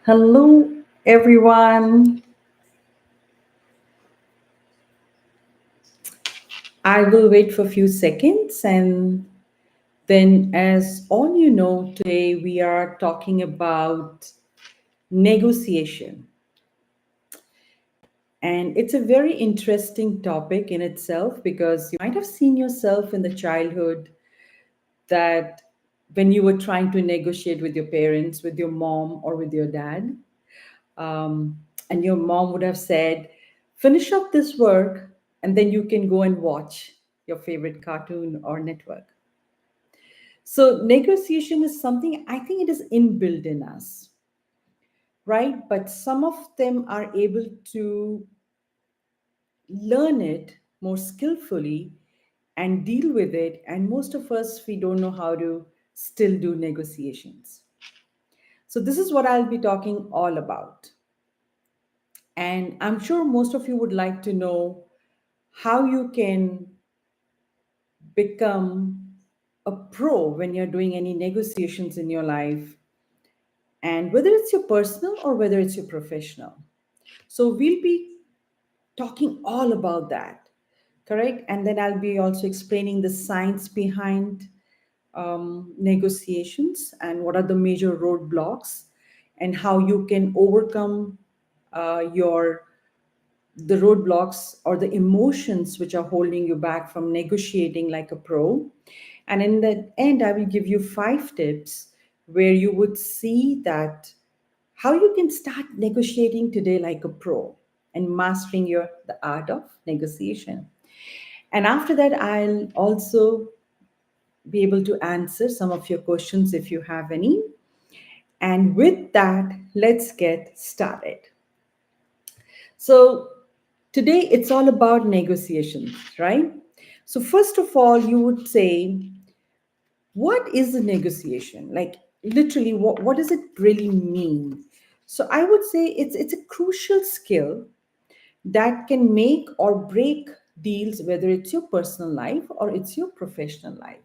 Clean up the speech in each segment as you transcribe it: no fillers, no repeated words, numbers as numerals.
Hello, everyone. I will wait for a few seconds and then, as all you know, today we are talking about negotiation. And it's a very interesting topic in itself because you might have seen yourself in the childhood that when you were trying to negotiate with your parents, with your mom, or with your dad, um, and your mom would have said, finish up this work and then you can go and watch your favorite cartoon or network. So, negotiation is something I think it is inbuilt in us, right? But some of them are able to learn it more skillfully and deal with it. And most of us, we don't know how to still do negotiations. So, this is what I'll be talking all about. And I'm sure most of you would like to know how you can become a pro when you're doing any negotiations in your life, and whether it's your personal or whether it's your professional. So, we'll be talking all about that, correct? And then I'll be also explaining the science behind negotiations and what are the major roadblocks and how you can overcome your the roadblocks or the emotions which are holding you back from negotiating like a pro. And in the end, I will give you 5 tips where you would see that how you can start negotiating today like a pro and mastering your the art of negotiation. And after that, I'll also be able to answer some of your questions if you have any. And with that, let's get started. So, today it's all about negotiations, right? So, first of all, you would say, what is a negotiation? Like, literally, what does it really mean? So, I would say it's a crucial skill that can make or break deals, whether it's your personal life or it's your professional life.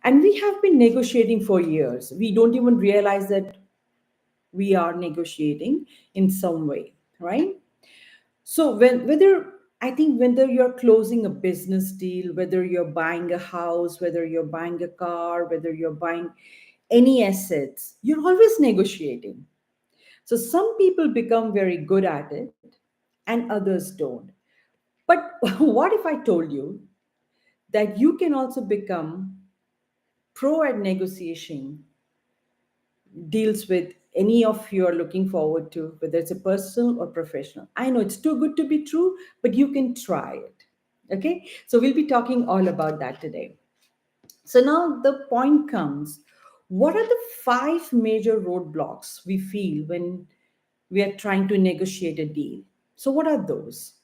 And we have been negotiating for years. We don't even realize that we are negotiating in some way, right? So whether I think whether you're closing a business deal, whether you're buying a house, whether you're buying a car, whether you're buying any assets, you're always negotiating. So some people become very good at it and others don't. But what if I told you that you can also become pro at negotiation deals with any of you are looking forward to, whether it's a personal or professional? I know it's too good to be true, but you can try it. Okay, so we'll be talking all about that today. So now the point comes, what are the 5 major roadblocks we feel when we are trying to negotiate a deal? So, what are those?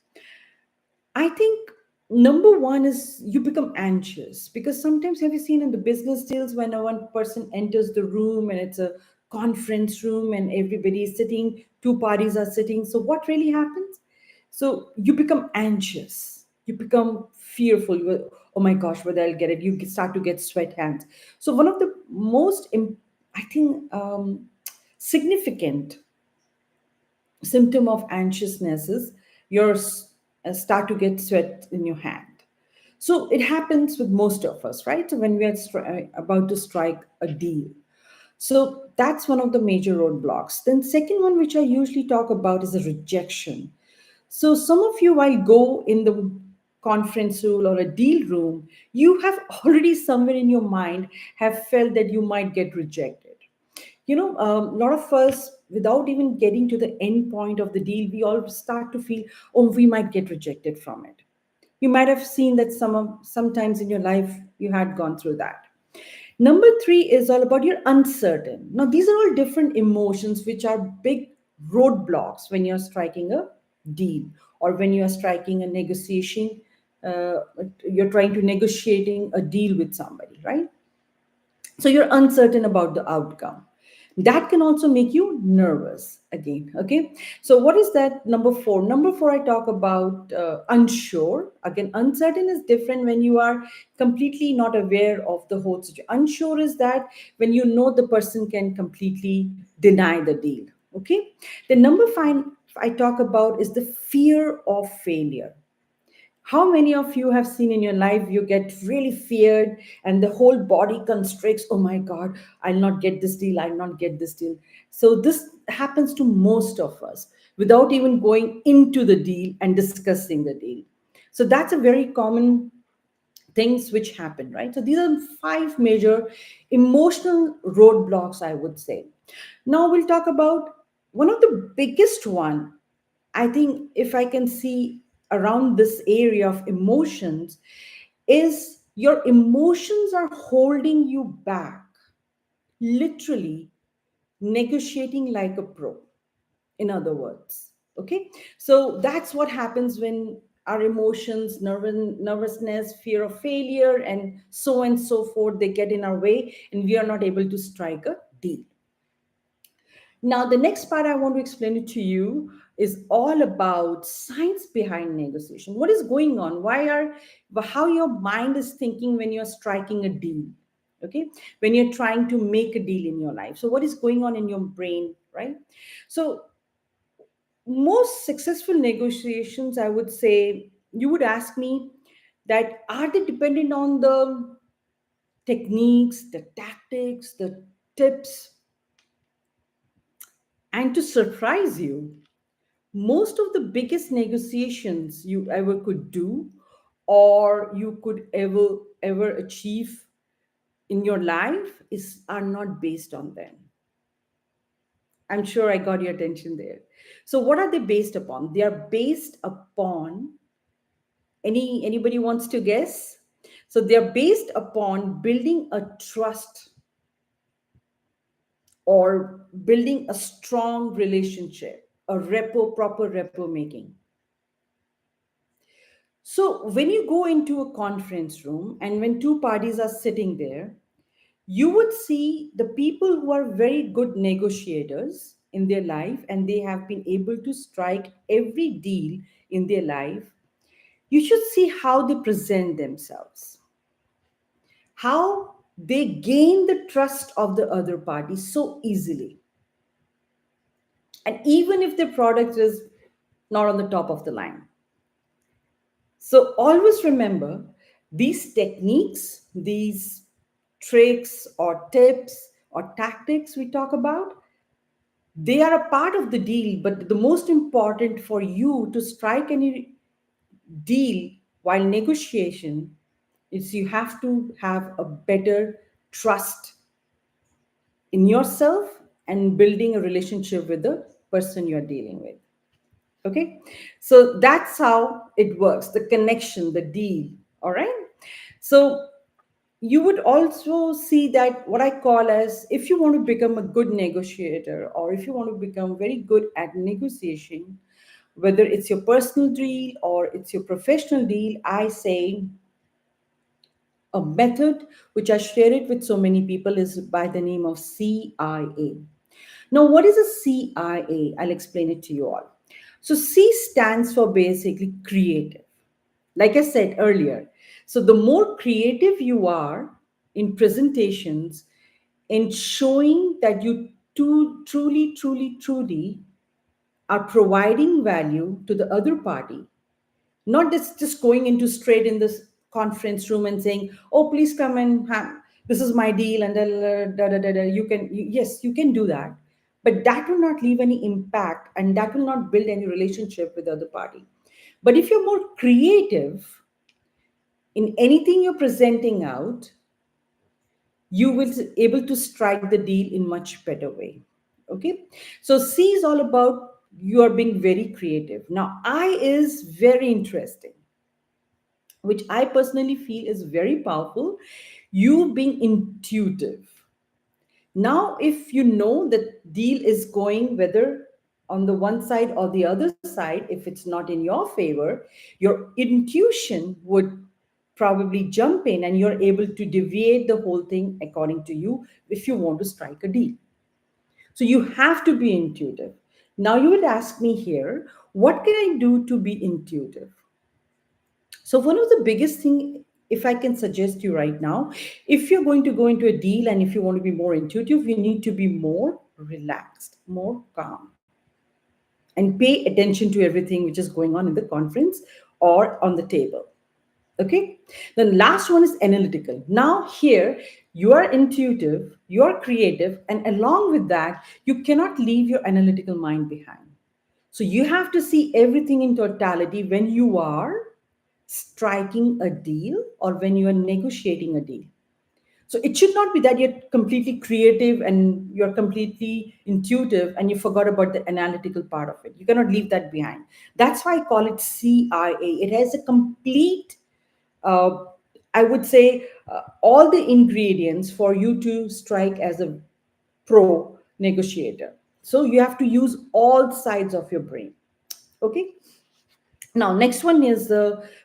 I think number one is you become anxious because sometimes have you seen in the business deals when a one person enters the room and it's a conference room and everybody is sitting, two parties are sitting. So what really happens? So you become anxious, you become fearful. Oh my gosh, whether I'll get it. You start to get sweat hands. So one of the I think, significant symptom of anxiousness is your start to get sweat in your hand. So it happens with most of us, right? So when we are about to strike a deal, so that's one of the major roadblocks. Then second one, which I usually talk about, is a rejection. So some of you, while go in the conference room or a deal room, you have already somewhere in your mind have felt that you might get rejected. A lot of us, without even getting to the end point of the deal, we all start to feel, oh, we might get rejected from it. You might have seen that sometimes in your life you had gone through that. Number three is all about you're uncertain. Now, these are all different emotions which are big roadblocks when you're striking a deal or when you're striking a negotiation. Uh, you're trying to negotiating a deal with somebody, right? So you're uncertain about the outcome. That can also make you nervous again. Okay. So what is that? Number four. Number four, I talk about unsure. Again, uncertain is different when you are completely not aware of the whole situation. Unsure is that when you know the person can completely deny the deal. Okay. The number five I talk about is the fear of failure. How many of you have seen in your life you get really feared and the whole body constricts? Oh my God, I'll not get this deal, I'll not get this deal. So, this happens to most of us without even going into the deal and discussing the deal. So, that's a very common things which happen, right? So, these are five major emotional roadblocks, I would say. Now, we'll talk about one of the biggest one. I think if I can see around this area of emotions, is your emotions are holding you back, literally negotiating like a pro, in other words. Okay. So that's what happens when our emotions, nervousness, fear of failure, and so forth, they get in our way and we are not able to strike a deal. Now, the next part I want to explain it to you is all about science behind negotiation. What is going on? How your mind is thinking when you're striking a deal? Okay, when you're trying to make a deal in your life. So, what is going on in your brain, right? So, most successful negotiations, I would say, you would ask me that are they dependent on the techniques, the tactics, the tips, and to surprise you, most of the biggest negotiations you ever could do or you could ever achieve in your life is are not based on them. I'm sure I got your attention there. So what are they based upon? They are based upon, anybody wants to guess? So they are based upon building a trust or building a strong relationship, a proper repo making. So, when you go into a conference room and when two parties are sitting there, you would see the people who are very good negotiators in their life and they have been able to strike every deal in their life. You should see how they present themselves, how they gain the trust of the other party so easily. And even if the product is not on the top of the line. So always remember these techniques, these tricks or tips or tactics we talk about, they are a part of the deal. But the most important for you to strike any deal while negotiation is you have to have a better trust in yourself and building a relationship with the person you're dealing with. Okay, so that's how it works, the connection, the deal. All right. So you would also see that what I call as, if you want to become a good negotiator or if you want to become very good at negotiation, whether it's your personal deal or it's your professional deal, I say a method which I share it with so many people is by the name of CIA. Now, what is a CIA? I'll explain it to you all. So, C stands for basically creative. Like I said earlier, so the more creative you are in presentations, in showing that you truly are providing value to the other party, not just going into straight in this conference room and saying, oh, please come and have, this is my deal and yes, you can do that, but that will not leave any impact and that will not build any relationship with the other party. But if you're more creative in anything you're presenting out, you will be able to strike the deal in much better way. Okay, so C is all about you are being very creative. Now I is very interesting, which I personally feel is very powerful. You being intuitive. Now, if you know that deal is going whether on the one side or the other side, if it's not in your favor, your intuition would probably jump in and you're able to deviate the whole thing according to you if you want to strike a deal. So you have to be intuitive. Now, you would ask me here, what can I do to be intuitive? So one of the biggest thing, if I can suggest you right now, if you're going to go into a deal and if you want to be more intuitive, you need to be more relaxed, more calm, and pay attention to everything which is going on in the conference or on the table. Okay. The last one is analytical. Now, here you are intuitive, you are creative, and along with that, you cannot leave your analytical mind behind. So, you have to see everything in totality when you are striking a deal or when you are negotiating a deal. So it should not be that you're completely creative and you're completely intuitive and you forgot about the analytical part of it. You cannot leave that behind. That's why I call it CIA. It has a complete, uh, I would say, all the ingredients for you to strike as a pro negotiator. So you have to use all sides of your brain. Okay. Now, next one is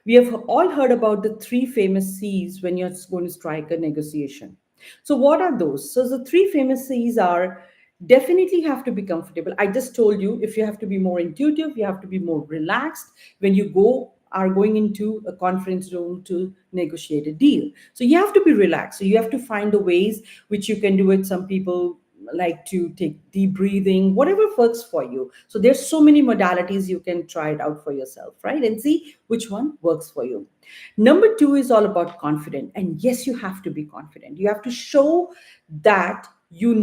we have all heard about the three famous C's when you're going to strike a negotiation. So, what are those? So, the three famous C's are definitely have to be comfortable. I just told you if you have to be more intuitive, you have to be more relaxed when you are going into a conference room to negotiate a deal. So, you have to be relaxed. So, you have to find the ways which you can do it. Some people like to take deep breathing, whatever works for you. So there's so many modalities, you can try it out for yourself, right, and see which one works for you. Number two is all about confident, and yes, you have to be confident. You have to show that you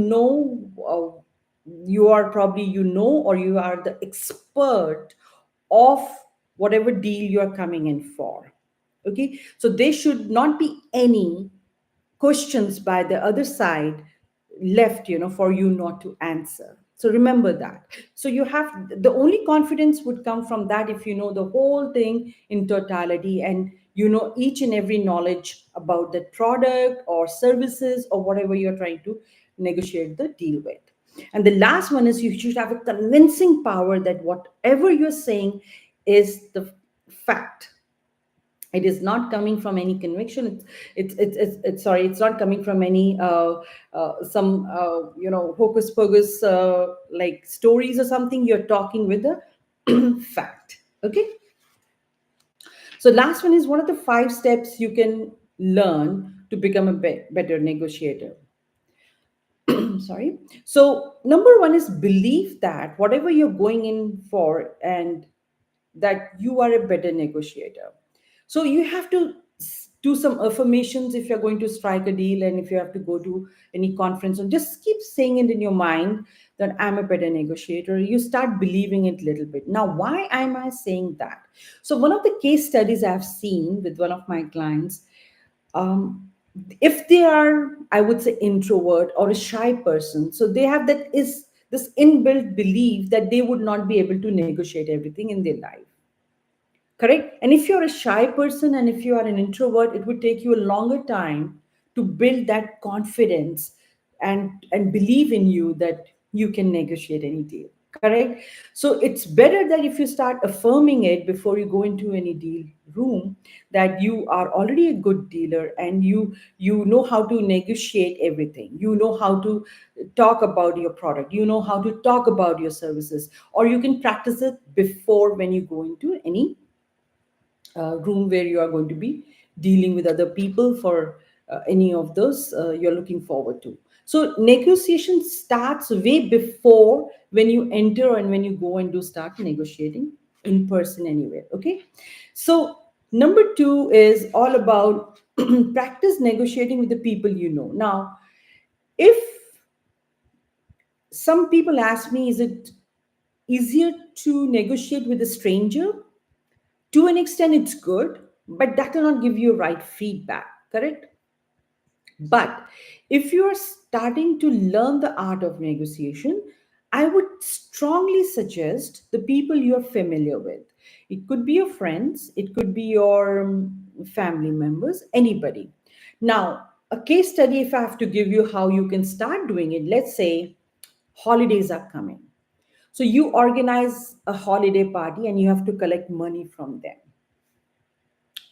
are probably or you are the expert of whatever deal you are coming in for. Okay, so there should not be any questions by the other side left, for you not to answer. So remember that. So you have the only confidence would come from that if you know the whole thing in totality, and you know each and every knowledge about the product or services or whatever you're trying to negotiate the deal with. And the last one is you should have a convincing power that whatever you're saying is the fact. It is not coming from any conviction. It's sorry, it's not coming from any some hocus pocus like stories or something. You're talking with the fact. Okay. So last one is one of the 5 steps you can learn to become a better negotiator. Sorry. So number one is believe that whatever you're going in for, and that you are a better negotiator. So you have to do some affirmations if you're going to strike a deal, and if you have to go to any conference, and just keep saying it in your mind that I'm a better negotiator. You start believing it a little bit. Now, why am I saying that? So one of the case studies I've seen with one of my clients, um, if they are, I would say, introvert or a shy person, so they have that is this inbuilt belief that they would not be able to negotiate everything in their life. Correct. And if you're a shy person and if you are an introvert, it would take you a longer time to build that confidence and believe in you that you can negotiate any deal. Correct. So it's better that if you start affirming it before you go into any deal room, that you are already a good dealer and you know how to negotiate everything. You know how to talk about your product. You know how to talk about your services, or you can practice it before when you go into any room where you are going to be dealing with other people for any of those you're looking forward to. So negotiation starts way before when you enter and when you go and do start negotiating in person anywhere. Okay. So number two is all about practice negotiating with the people you know. Now, if some people ask me, is it easier to negotiate with a stranger? To an extent it's good, but that will not give you right feedback. Correct. But if you are starting to learn the art of negotiation, I would strongly suggest the people you're familiar with. It could be your friends, it could be your family members, anybody. Now, a case study, if I have to give you how you can start doing it, let's say holidays are coming. So you organize a holiday party and you have to collect money from them.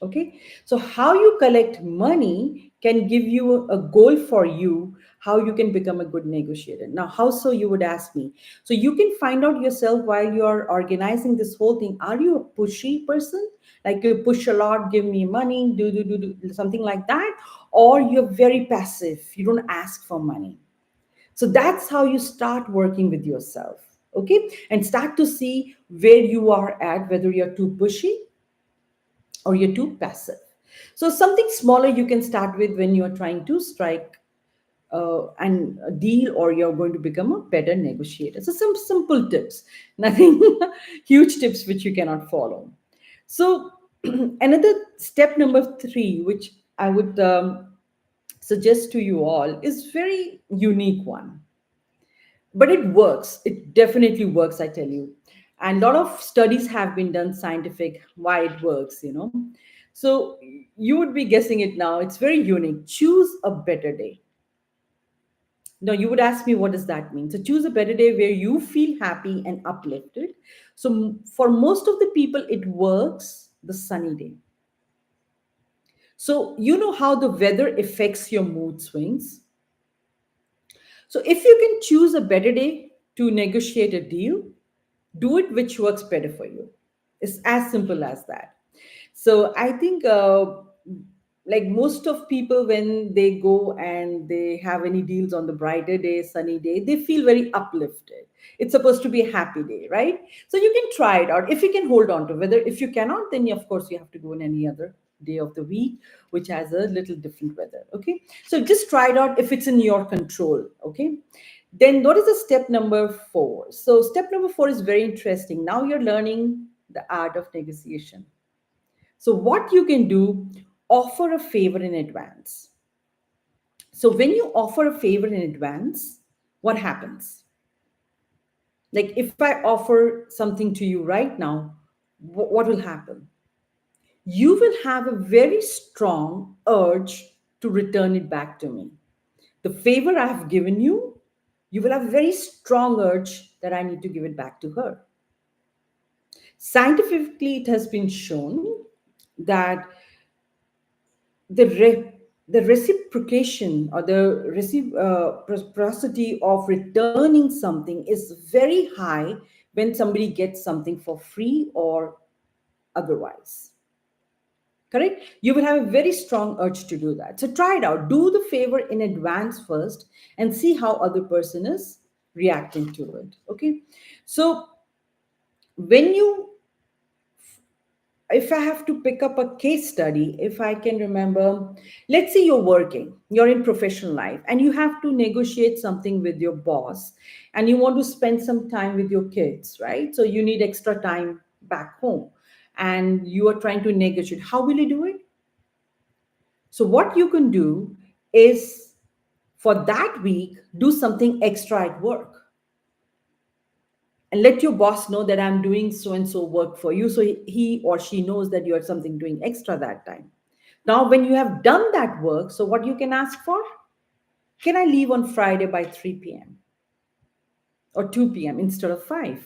Okay, so how you collect money can give you a goal for you, how you can become a good negotiator. Now, how so, you would ask me? So you can find out yourself while you are organizing this whole thing. Are you a pushy person, like you push a lot, give me money, do something like that, or you're very passive, you don't ask for money? So that's how you start working with yourself, okay? And start to see where you are at, whether you're too pushy or you're too passive. So something smaller you can start with when you're trying to strike and a deal, or you're going to become a better negotiator. So some simple tips, nothing huge tips which you cannot follow. So another step number three, which I would suggest to you all, is very unique one, but it works. It definitely works, I tell you. And a lot of studies have been done, scientific, why it works, you know. So you would be guessing it now. It's very unique. Choose a better day. Now, you would ask me, what does that mean? So, choose a better day where you feel happy and uplifted. So, for most of the people, it works the sunny day. So, you know how the weather affects your mood swings. So, if you can choose a better day to negotiate a deal, do it which works better for you. It's as simple as that. So I think like most of people, when they go and they have any deals on the brighter day, sunny day, they feel very uplifted. It's supposed to be a happy day, right? So you can try it out if you can hold on to whether. If you cannot, then of course you have to go on any other day of the week which has a little different weather. Okay, so just try it out if it's in your control. Okay, then what is the step number four? So step number four is very interesting. Now you're learning the art of negotiation. So what you can do, offer a favor in advance. So when you offer a favor in advance, what happens? Like if I offer something to you right now, what will happen? You will have a very strong urge to return it back to me. The favor I have given you, you will have a very strong urge that I need to give it back to her. Scientifically, it has been shown that the the reciprocation or the reciprocity of returning something is very high when somebody gets something for free or otherwise. Correct? You will have a very strong urge to do that. So try it out. Do the favor in advance first and see how other person is reacting to it. Okay. So when you, if I have to pick up a case study, if I can remember, let's say you're working, you're in professional life, and you have to negotiate something with your boss, and you want to spend some time with your kids, right? So you need extra time back home, and you are trying to negotiate. How will you do it? So, what you can do is for that week, do something extra at work and let your boss know that I'm doing so and so work for you. So he or she knows that you are something doing extra that time. Now, when you have done that work, so what you can ask for? Can I leave on Friday by 3 p.m. or 2 p.m. instead of 5?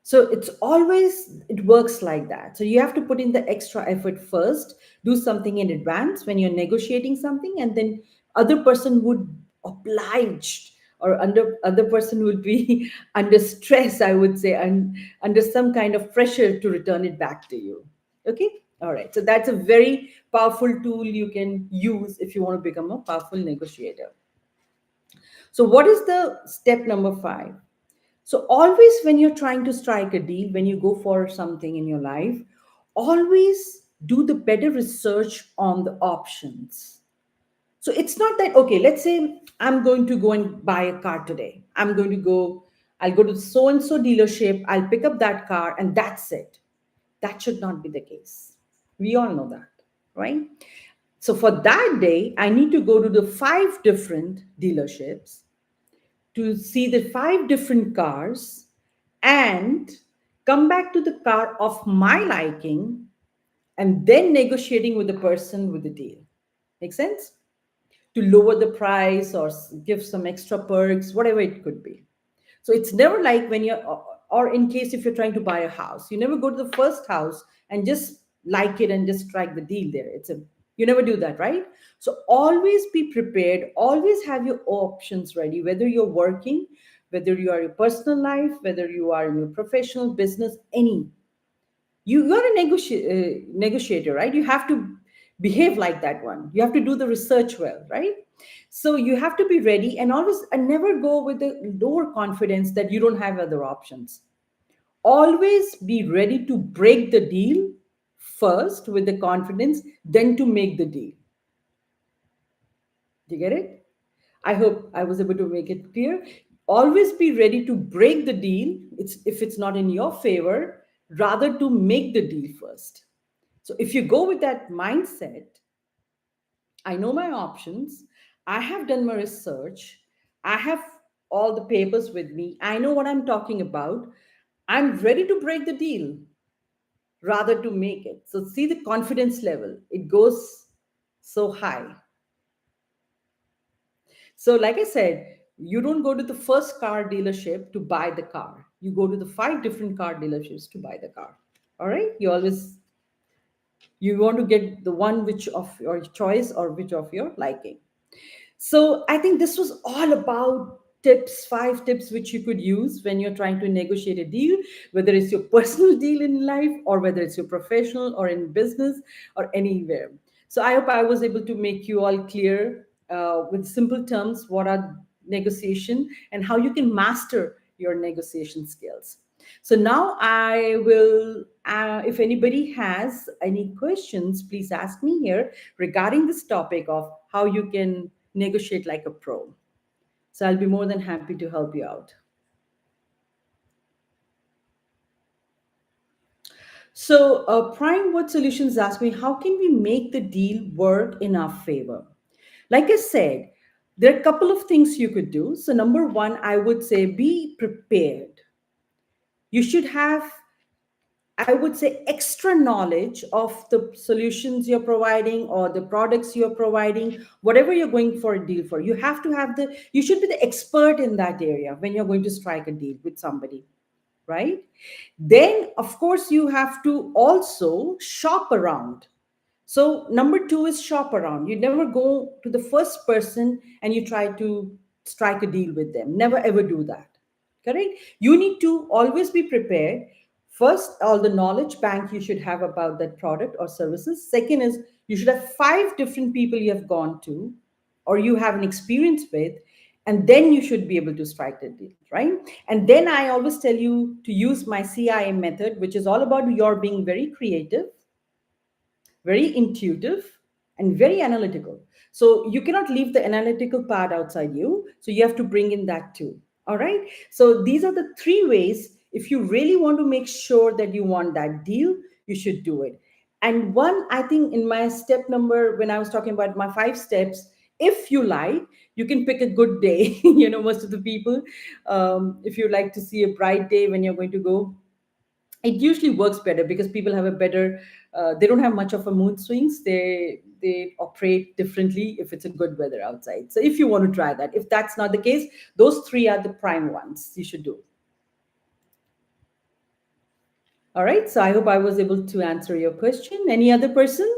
So it's always, it works like that. So you have to put in the extra effort first, do something in advance when you're negotiating something, and then other person would oblige, or under other person would be under stress, I would say, and under some kind of pressure to return it back to you. Okay. All right. So that's a very powerful tool you can use if you want to become a powerful negotiator. So what is the step number five? So, always when you're trying to strike a deal, when you go for something in your life, always do the better research on the options. So, it's not that, okay, let's say I'm going to go and buy a car today. I'll go to so and so dealership, I'll pick up that car, and that's it. That should not be the case. We all know that, right? So, for that day, I need to go to the five different dealerships to see the five different cars and come back to the car of my liking and then negotiating with the person with the deal. Make sense? To lower the price or give some extra perks, whatever it could be. So it's never like when you're, or in case if you're trying to buy a house, you never go to the first house and just like it and just strike the deal there. You never do that, right? So always be prepared, always have your options ready, whether you're working, whether you are in your personal life, whether you are in your professional business, any. You are a negotiator, right? You have to behave like that one. You have to do the research well, right? So you have to be ready, and always, and never go with the lower confidence that you don't have other options. Always be ready to break the deal first with the confidence, then to make the deal. Do you get it? I hope I was able to make it clear. Always be ready to break the deal, if it's not in your favor, rather to make the deal first. So if you go with that mindset, I know my options, I have done my research, I have all the papers with me, I know what I'm talking about, I'm ready to break the deal rather to make it. So see the confidence level, it goes so high. So, like I said, you don't go to the first car dealership to buy the car. You go to the five different car dealerships to buy the car. All right. You want to get the one which of your choice or which of your liking. So I think this was all about tips, 5 tips which you could use when you're trying to negotiate a deal, whether it's your personal deal in life or whether it's your professional or in business or anywhere. So I hope I was able to make you all clear with simple terms what are negotiation and how you can master your negotiation skills. So now I will, if anybody has any questions, please ask me here regarding this topic of how you can negotiate like a pro. So I'll be more than happy to help you out. So Prime Word Solutions asked me, how can we make the deal work in our favor? Like I said, there are a couple of things you could do. So number one, I would say be prepared. You should have, I would say, extra knowledge of the solutions you're providing or the products you're providing, whatever you're going for a deal for. You have to have you should be the expert in that area when you're going to strike a deal with somebody, right? Then, of course, you have to also shop around. So, number two is shop around. You never go to the first person and you try to strike a deal with them. Never ever do that. Correct? You need to always be prepared. First, all the knowledge bank you should have about that product or services. Second is you should have 5 different people you have gone to or you have an experience with, and then you should be able to strike the deal, right? And then I always tell you to use my CIA method, which is all about your being very creative, very intuitive, and very analytical. So you cannot leave the analytical part outside you. So you have to bring in that too. All right. So these are the 3 ways. If you really want to make sure that you want that deal, you should do it. And one, I think in my step number, when I was talking about my 5 steps, if you like, you can pick a good day. Most of the people, if you like to see a bright day when you're going to go, it usually works better because people have a better they don't have much of a mood swings. They operate differently if it's a good weather outside. So if you want to try that, if that's not the case, those 3 are the prime ones you should do. All right, so I hope I was able to answer your question. Any other person?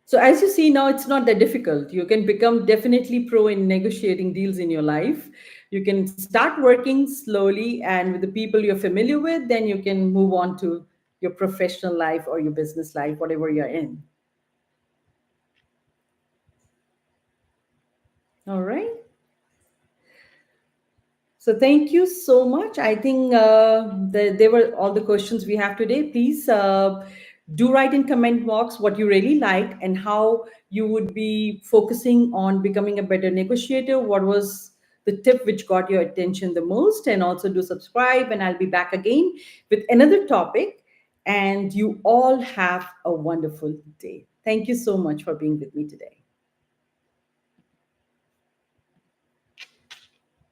So as you see now, it's not that difficult. You can become definitely pro in negotiating deals in your life. You can start working slowly and with the people you're familiar with, then you can move on to your professional life or your business life, whatever you're in. All right. So thank you so much. I think they were all the questions we have today. Please do write in comment box what you really liked and how you would be focusing on becoming a better negotiator. What was the tip which got your attention the most? And also do subscribe. And I'll be back again with another topic. And you all have a wonderful day. Thank you so much for being with me today.